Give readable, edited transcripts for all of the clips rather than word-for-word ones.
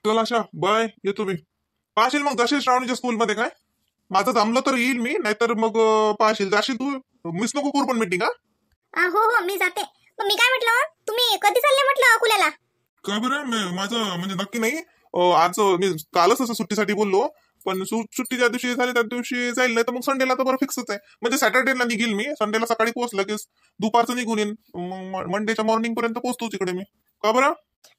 चला अशा बाय, येतो मी. पाहशील मग जाशील श्रावणीच्या स्कूलमध्ये काय? माझं जमलं तर येईल मी, नाहीतर मग पाहशील जाशील तू. मिस नको करू पण मीटिंग. हा, हो हो मी जाते. पण मी काय म्हटलं, तुम्ही कधी चालले म्हटलं अकोल्याला? काय बरं माझं म्हणजे नक्की नाही. आज मी कालच असं सुट्टीसाठी बोललो, पण सुट्टी ज्या दिवशी झाली त्या दिवशी जाईल, नाही तर मग संडेला तर बरं फिक्सच आहे. म्हणजे सॅटर्डेला निघेल मी, संडेला सकाळी पोहोचलं की दुपारचं निघून येईन, मग मंडेच्या मॉर्निंग पर्यंत पोहोचतो तिकडे मी. का बरं?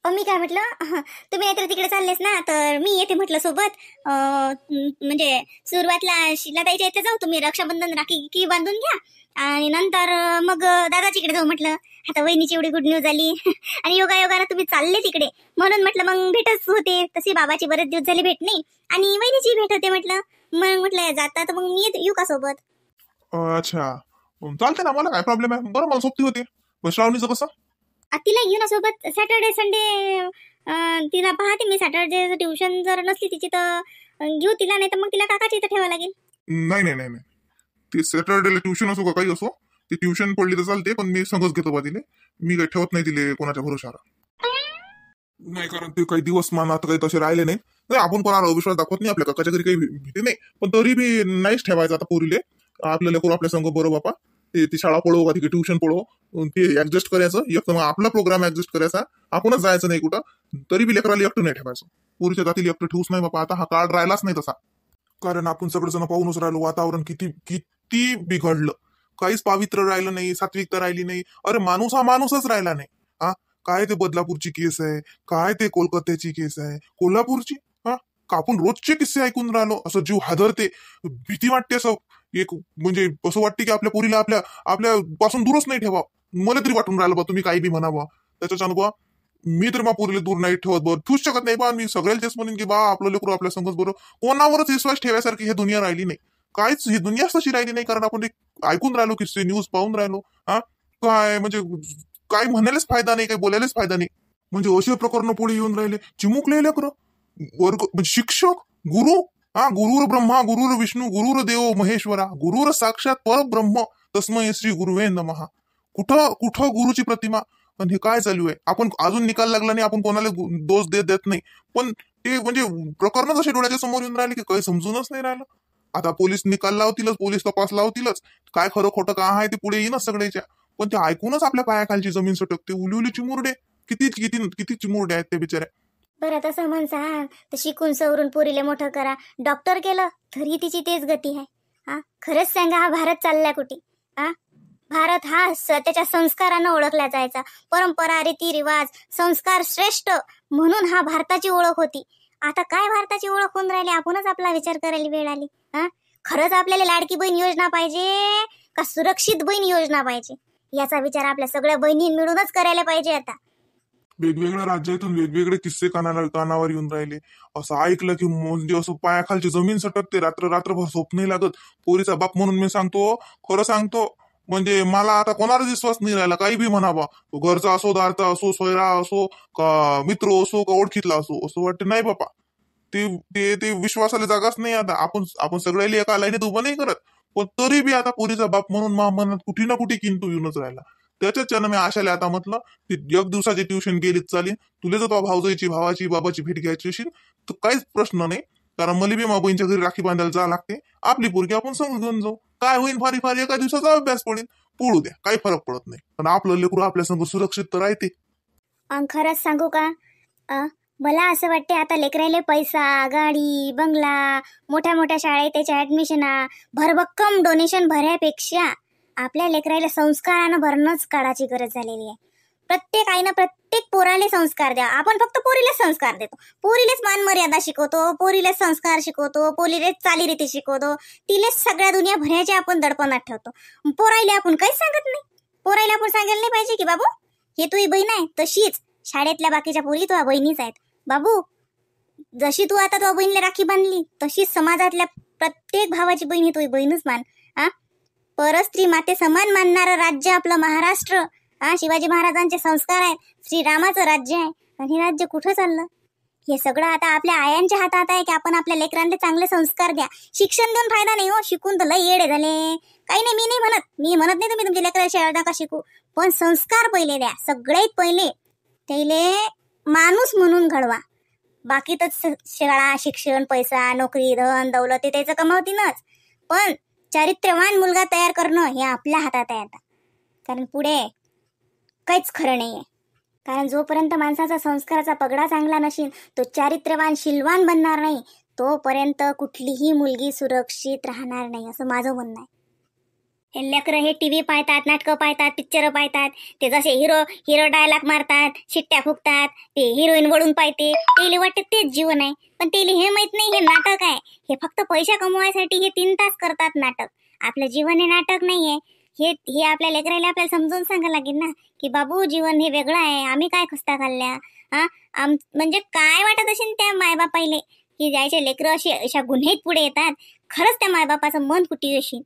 मी काय म्हटलं, तुम्ही नाहीतर तिकडे चाललेस ना, तर मी येते म्हटलं सोबत. म्हणजे सुरुवातला शिलाताईच्या इथे जाऊ, तुम्ही रक्षाबंधन राखी की बांधून घ्या, आणि नंतर मग दादाजीकडे जाऊ म्हटलं. आता वहिनीची एवढी गुड न्यूज आली आणि योगायोगाला तुम्ही चालले तिकडे, म्हणून म्हटलं मग भेटच होते. तशी बाबाची बरेच दिवस झाले भेट नाही, आणि वहिनीची भेट होते म्हटलं. मग म्हटलं जाता तर मग मी येऊ का सोबत? अच्छा, चालते ना, मला काय प्रॉब्लेम आहे. बरं, मला सोबती होते. श्रावणीचं कसं? तिला घेऊ ना सोबत सॅटर्डे संडे. तिला पाहते मी, सॅटर्डे ट्युशन जर नसली तिची तर घेऊ तिला, नाही तर मग तिला काकाच्या इथं ठेवावं लागेल. नाही नाही नाही नाही, ते सॅटर्डेला ट्युशन असो का काही असो, ती ट्युशन पडली तर चालते, पण मी संगच घेतो बा तिले. मी काही ठेवत नाही तिले कोणाच्या भरोशावर. नाही, कारण ते काही दिवस मानात काही तसे राहिले नाही. आपण कोणाला विश्वास दाखवत नाही, आपल्या काकाच्या घरी काही भीती नाही, पण तरी बी नाहीच ठेवायचं आता पोरीले. आपल्या लेकरू आपल्या संग बरोबर बापा. ती शाळा पळो का ती ट्युशन पळो, ते ऍडजस्ट करायचं. एक तर मग आपला प्रोग्राम ऍडजस्ट करायचा, आपणच जायचं नाही कुठं. तरी बी लेकराला एकटं नाही ठेवायचं. पोरीच्या जातील एकटं ठेवूच नाही बापा. आता हा काळ राहिलाच नाही तसा, कारण आपण सगळेजण पाहूनच राहिलो. वातावरण किती किती बिघडलं. काहीच पावित्र राहिलं नाही, सात्विकता राहिली नाही. अरे माणूस हा माणूसच राहिला नाही. हा, काय ते बदलापूरची केस आहे, काय ते कोलकात्याची केस आहे, कोल्हापूरची. हा, का आपण रोजचे किस्से ऐकून राहिलो, असं जीव हादरते, भीती वाटते. असं एक म्हणजे असं वाटते की आपल्या पोरीला आपल्या आपल्या पासून दूरच नाही ठेवा. मला तरी वाटून राहिलं बा, तुम्ही काही बी म्हणावा त्याच्याच अनुभव. मी तर बा पोरीला दूर नाही ठेवत, बरं ठेवूच शकत नाही बा. मी सगळ्याला तेच म्हणेन की बा, आपलं लेकरू आपल्या संगच बरोबर. कोणावरच विश्वास ठेवायसारखी ही दुनिया राहिली नाही. काहीच ही दुनियाच तशी राहिली नाही, कारण आपण ऐकून राहिलो किस्से, न्यूज पाहून राहिलो. हा, काय म्हणजे काही म्हणायलाच फायदा नाही, काही बोलायलाच फायदा नाही. म्हणजे असे प्रकरण पुढे येऊन राहिले, चिमुकले लेकर. वर्ग म्हणजे शिक्षक, गुरु. हा, गुरुर ब्रह्मा गुरुर विष्णू गुरुर देव महेश्वरा गुरुर साक्षात परब्रह्म तस्मै श्री गुरुवे नमः. कुठं कुठं गुरुची प्रतिमा. पण हे काय चालू आहे? आपण अजून निकाल लागला नाही, आपण कोणाला दोष देत नाही, पण ते म्हणजे प्रकरणच असे डोळ्याच्या समोर येऊन राहिले की काही समजूनच नाही राहिलं. आता पोलीस निकाल लावतीलच, पोलीस तपास लावतीलच, काय खरं खोटं काय आहे ते पुढे येईनच सगळ्याच्या. पण ते ऐकूनच आपल्या पायाखालची जमीन सटकते. उली उली चिमुरडे, किती किती किती चिमुरडे आहेत ते बिचारे. बरं तसं म्हण सांग, तर शिकून सवरून पोरीले मोठं करा. डॉक्टर केलं तरी तिची तेच गती आहे. हा, खरंच सांगा, हा भारत चालला कुठे? हा, भारत हा त्याच्या संस्कारानं ओळखला जायचा. परंपरा, रीतिरिवाज, संस्कार श्रेष्ठ म्हणून हा भारताची ओळख होती. आता काय भारताची ओळख होऊन राहिली? आपणच आपला विचार करायला वेळ आली. हा, खरंच आपल्याला लाडकी बहीण योजना पाहिजे का सुरक्षित बहीण योजना पाहिजे, याचा विचार आपल्या सगळ्या बहिणी मिळूनच करायला पाहिजे आता. वेगवेगळ्या राज्यातून वेगवेगळे किस्से कानावर येऊन राहिले. असं ऐकलं की म्हणजे असं पायाखालची जमीन सटकते. रात्रभर झोप नाही लागत. पोरीचा बाप म्हणून मी सांगतो, खरं सांगतो, म्हणजे मला आता कोणावर विश्वास नाही राहिला. काही बी म्हणावा, तो घरचा असो, दारचा असो, सोयरा असो, का मित्र असो, का ओळखीतला असो, असं वाटतं नाही बापा. ते ते ते विश्वासाला जागाच नाही. आता आपण आपण सगळ्याला एका लाईनीत उभं नाही करत, पण तरी बी आता पोरीचा बाप म्हणून मनात कुठे ना कुठे किंतु येऊनच राहिला. त्याच्याच मी आशाला आता म्हटलं की एक दिवसाची ट्युशन गेलीच चालेल. तुला जर भाऊजाईची, भावाची, बाबाची भेट घ्यायची असेल तर काहीच प्रश्न नाही, कारण मला बी बहिणीच्या घरी राखी बांधायला जावं लागते. आपली पोरगी आपण समजून घेऊन जाऊ. काय होईल, फारी फारी एका दिवसाचा अभ्यास पडेल, पडू द्या, काही फरक पडत नाही. पण आपलं लेकरू आपल्या संग सुरक्षित तर राहते. खरंच सांगू का, मला असं वाटते आता लेकरायले पैसा, गाडी, बंगला, मोठ्या मोठ्या शाळेत त्याच्या ऍडमिशना, भरभक्कम डोनेशन भरण्यापेक्षा आपल्या लेकरायला संस्कारानं भरणंच काळाची गरज झालेली आहे. प्रत्येक आईनं प्रत्येक पोराले संस्कार द्या. आपण फक्त पोरीलेच संस्कार देतो, पोरीलेच मान मर्यादा शिकवतो, पोरीलेच संस्कार शिकवतो, पोरीलेच चालीरीती शिकवतो, तिलेच सगळ्या दुनिया भरायच्या आपण दडपणात ठेवतो. पोरायले आपण काहीच सांगत नाही. पोरायला आपण सांगायला नाही पाहिजे की बाबू, हे तुझी बहीण आहे तशीच शाळेतल्या बाकीच्या पोरी तुझ्या बहिणीच आहेत. बाबू, जशी तू आता तुझ्या बहिणीला राखी बांधली, तशीच समाजातल्या प्रत्येक भावाची बहीण ही तुझी बहीणच मान. हा, परस्त्री माते समान मानणारं राज्य आपलं महाराष्ट्र. हा, शिवाजी महाराजांचे संस्कार आहेत, श्रीरामाचं राज्य आहे. आणि हे राज्य कुठं चाललं? हे सगळं आता आपल्या आयांच्या हातात आहे की आपण आपल्या लेकरांना चांगले संस्कार द्या. शिक्षण देऊन फायदा नाही हो, शिकून तर लई येडे झाले. काही नाही, मी म्हणत नाही तुम्ही तुमच्या लेकराची शाळा नका शिकू, पण संस्कार पहिले द्या. सगळ्यात पहिले त्याले माणूस म्हणून घडवा. बाकी तर शाळा, शिक्षण, पैसा, नोकरी, धन दौलत ते त्याचं कमावतीनच, पण चारित्र्यवान मुलगा तयार करणं हे आपल्या हातात आहे आता. कारण पुढे काहीच खरं नाहीये. कारण जोपर्यंत माणसाचा संस्काराचा पगडा चांगला नसेल, तो चारित्र्यवान शीलवान बनणार नाही, तोपर्यंत कुठलीही मुलगी सुरक्षित राहणार नाही, असं माझं म्हणणं आहे. हे लेकरं हे टीव्ही पाहतात, नाटकं पाहतात, पिक्चर पाहतात, ते जसे हिरो डायलॉग मारतात, शिट्ट्या फुकतात, ते हिरोईन वळून पाहते, तेले वाटते तेच जीवन आहे. पण तेले हे माहित नाही हे नाटक आहे. हे फक्त पैसा कमवायसाठी हे 3 तास करतात नाटक. आपलं जीवन हे नाटक नाहीये. हे आपल्या लेकराला आपल्याला समजून सांगायला लागेल ना, की बाबू जीवन हे वेगळं आहे. आम्ही काय खस्ता खाल्ल्या, म्हणजे काय वाटत असेल त्या मायबापाईले, की ज्याचे लेकरं अशा गुन्हेत पुढे येतात. खरंच त्या मायबापाचं मन कुठे असेल.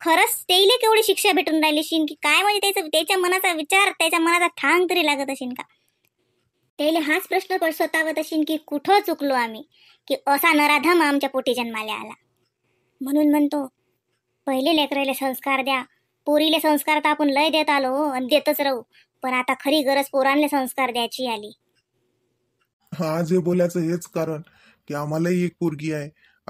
खरंच तेले केवढी शिक्षा भेटून राहिली असेल, की काय म्हणजे त्याच्या मनाचा विचार, त्याच्या मनाचा ठांग तरी लागत असेल का. त्याला हाच प्रश्न स्वतःवत असेल, की कुठं चुकलो आम्ही, की असा नराधम आमच्या पोटी जन्माला आला. म्हणून म्हणतो पहिले लेकराले संस्कार द्या. पोरीले संस्कार तर आपण लय देत आलो आणि देतच राहू, पण आता खरी गरज पोरांना संस्कार द्यायची आली. आज हे बोलायचं हेच कारण की आम्हालाही एक पोरगी आहे.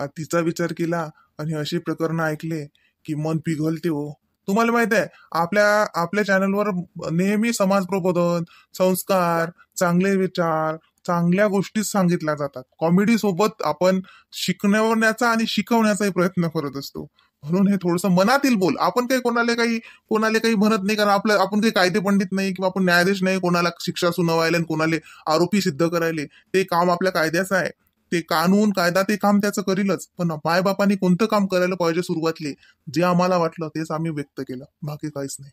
तिचा विचार केला आणि अशी प्रकरण ऐकले की मन पिघलते हो. तुम्हाला माहित आहे आपल्या चॅनलवर नेहमी समाज प्रबोधन, संस्कार, चांगले विचार, चांगल्या गोष्टी सांगितल्या जातात. कॉमेडी सोबत आपण शिकवण्याचा आणि शिकवण्याचाही प्रयत्न करत असतो. म्हणून हे थोडंसं मनातील बोल. आपण काही कोणाला काही म्हणत नाही, कारण आपण काही कायदे पंडित नाही किंवा आपण न्यायाधीश नाही कोणाला शिक्षा सुनावायला आणि कोणाला आरोपी सिद्ध करायले. ते काम आपल्या कायद्याचं आहे. ते कानून कायदा ते काम त्याचं करीलच, पण मायबापांनी कोणतं काम करायला पाहिजे सुरुवातले जे आम्हाला वाटलं तेच आम्ही व्यक्त केलं, बाकी काहीच नाही.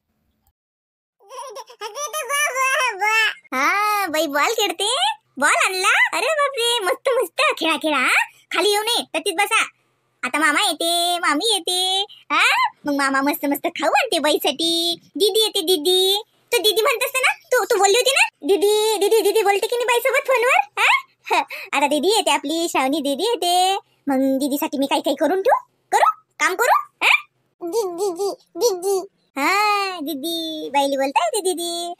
हा बाई बॉल खेळते, बॉल आणला. अरे बापरे, मस्त मस्त खेळा. खाली येऊ नये, ततीच बसा. आता मामा येते, मामी येते. मग मामा मस्त मस्त खाऊ आणते बाईसाठी. दीदी येते, दीदी. तू दीदी म्हणत असते ना, तू बोलली होती ना दीदी दीदी दीदी बोलते की नाही बाईसोबत फोनवर. आता दीदी येते, आपली श्रावणी दीदी येते. मग दीदीसाठी मी काही करून ठेवू, काम करू. दीदी हा दीदी बाईली बोलताय ते दीदी.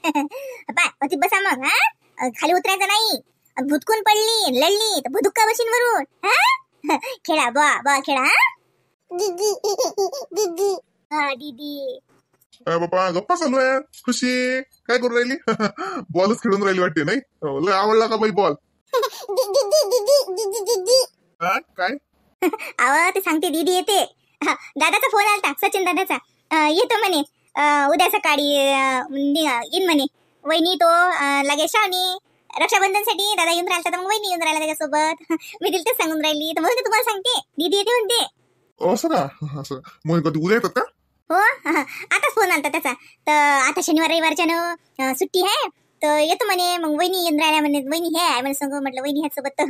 अति बसा मग. खाली उतरायचं नाही. भुतकून पडली लढली तर भुदुक्का बशीन वरून. खेळा बा खेळा. दीदी दीदी दीदी. बाबा गप्पा चालू आहे. खुशी काय करून राहिली? बॉलच खेळून राहिली वाटते नाही? लय आवडला का बाई बॉल? काय अहो ते सांगते दीदी येते. दादाचा फोन आलता, सचिन दादाचा. येतो म्हणे उद्या सकाळी येईन म्हणे. वहिनी तो लगेच श्रावणी रक्षाबंधनसाठी दादा येऊन राहिला, तर मग वहिनी येऊन राहिला त्याच्यासोबत. मी दिल तेच सांगून राहिली, तर म्हणून तुम्हाला सांगते दीदी येते म्हणते. असं का? असं मग कधी उद्या येतात का? हो आताच फोन आलता त्याचा. तर आता शनिवार रविवारच्या सुट्टी आहे, तर येतो म्हणे. मग वहिनी येऊन राहिल्या म्हणे. वहिनी हे आहे म्हणे संग. म्हटलं वहिनी ह्याचसोबत.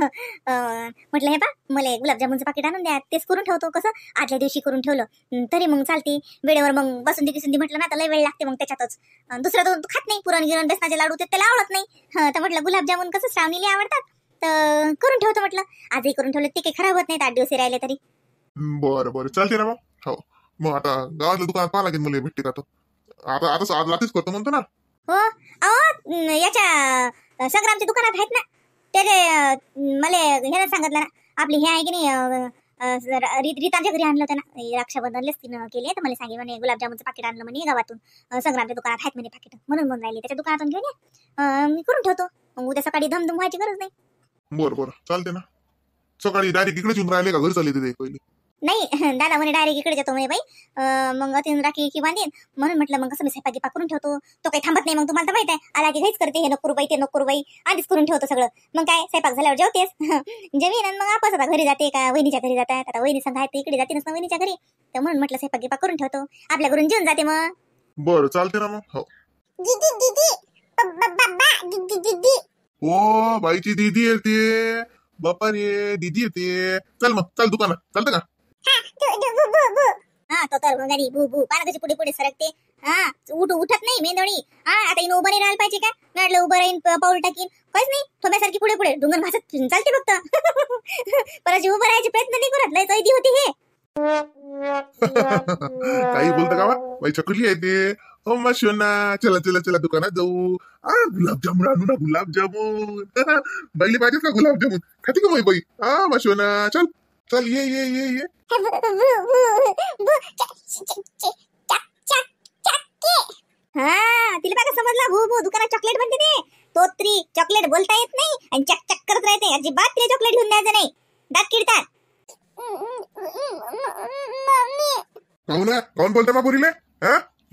म्हटलं हे पा मला गुलाबजामुनचं पाकिट आणून द्या, तेच करून ठेवतो. कसं आदल्या दिवशी करून ठेवलं तरी मग चालते. वेळेवर मग बसून दिसून म्हटलं ना, तर लय वेळ लागते मग त्याच्यातच. दुसरा तो खात नाही, पुरण गिरण बेसनाचे लाडू ते त्याला आवडत नाही. तर म्हटलं गुलाबजामुन कसं श्रावणीला आवडतात, तर करून ठेवतो म्हटलं. आजही करून ठेवलं, ते काही खराब होत नाहीत 8 दिवस राहिले तरी. बरं चालते ना. हो मग आता गावातल्या दुकानात पाहा लागेल मला भेटते का. आता आज रात्रीच करतो म्हणतो ना. हो अहो याच्या संग्रामच्या दुकानात आहेत ना, त्याने मला ह्याला सांगितलं ना, आपली हे आहे की नाही रीतांच्या घरी आणलं होतं ना रक्षाबंधनलेच तिनं केली. तर मला सांगे म्हणे गुलाबजामुनचं पाकिट आणलं म्हणे गावातून, संग्रामच्या दुकानात आहेत म्हणे पाकिट, म्हणून राहिली. त्याच्या दुकानातून घेऊन ये, मी करून ठेवतो. मग उद्या सकाळी धमधम व्हायची गरज नाही. बरं चालते ना. सकाळी डायरेक्ट इकडेच येऊन राहिले का घरी चालले तिथे पहिले? नाही दादा म्हणे डायरेक्ट इकडे जातो म्हणे बाई. मग अति राखी की बांधेन, म्हणून म्हटलं मग कसं मी स्वयंपाकी करून ठेवतो. तो काही थांबत नाही. मग तुम्हाला तर माहित आहे, आला की काहीच करते, हे नको बाई ते नको बाई, आधीच करून ठेवतो सगळं. मग काय स्वयंपाक झाल्यावर जेवतेस जेवीन, मग आपस आता घरी जाते का वहिनीच्या घरी जातात. आता वहिनी संघ आहे इकडे जाते ना वहिनीच्या घरी, तर म्हणून म्हटलं स्वयंपाकी करून ठेवतो, आपल्या घरून जेवून जाते. मग बरं चालते ना. मग हो ओ बाईची दीदी येते, बापा रे दीदी येते. चल दुकानात चालतं का? तो तर घरी भू भू पाना कशी पुढे सरकते. उठत नाही मेंदोळी. आता इनो उभं नाही राहायला पाहिजे का? म्हटलं उभं राहीन, पाऊल टाकीन, काहीच नाही. थोड्यासारखी पुढे डोंगर भासत चालते फक्त. परत उभं राहायचे प्रयत्न नाही करत. लय कैदी होती हे. काही बोलतं का बाई? चकली आहे ते ओ मा शोना, चला चला चला दुकानात जाऊ. गुलाबजामुन आणू ना, गुलाबजामुन. बाईले पाहिजे का गुलाबजामुन? खाते का बाई? मा शोना, चल चल, ये ये ये ये. हा तिला काय समजला भू भू दुकानात चॉकलेट म्हणते ते तोत्री चॉकलेट बोलता येत नाही आणि चक चक करत राहते अजिबात तिला चॉकलेट घेऊन द्यायचं नाही दात किडतात काहून काहून बोलता मा पोरीले?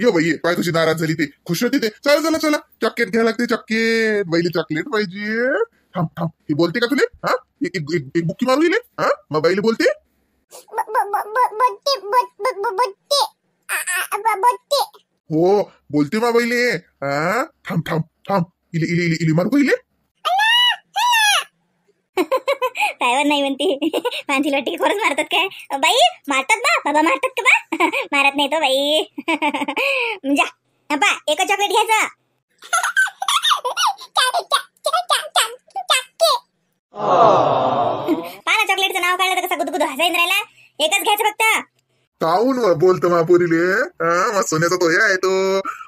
ये बाई ये, पाय कशी नाराज झाली ते, खुश होती ते. चला चला चला, चॉकलेट घ्यायला लागते, चॉकलेट. बाईले चॉकलेट पाहिजे. थांब थांब, ही बोलते का तुले? एक बुक्की मारू इले. मग बाईले बोलते. हो बोलते मा बाईले. थांब थांब थांब, इले इले इले इले मारू का इले? पायवर नाही म्हणते माणसी वाटते खरंच मारतात काय बाई मारतात बा बाबा मारतात का बा मारत नाही तो बाई जा बा एक चॉकलेट घ्यायचं पाना चॉकलेटचं नाव काढलं तर कसा गुदगुद हसायन राहिला एकच घ्यायचं फक्त काहून बोलतो मा पोरीले? मा सोन्याचा तो हे आहे तो.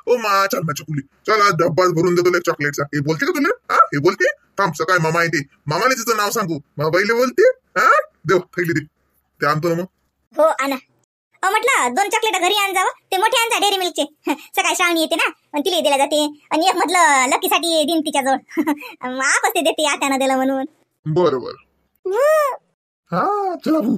ओ मा चल मा चकुली, चल आज डब्बा भरून देतो एक चॉकलेटचा. हे बोलते का तुला? हे बोलते? थांब, सकाळी मामा येते, मामाने तिचं नाव सांगू. मा बाईले बोलते. देव थैली दे, ते आणतो ना मग. हो आणा म्हटलं 2 चॉकलेट घरी आण जावं ते मोठे आणजा डेअरी मिल्कचे सकाळी श्रावणी येते ना आणि तिला दिला जाते आणि एक म्हटलं लकीसाठी दिन तिच्याजवळ आप असते देते आत्यानं दिलं म्हणून बरोबर. चला भाऊ.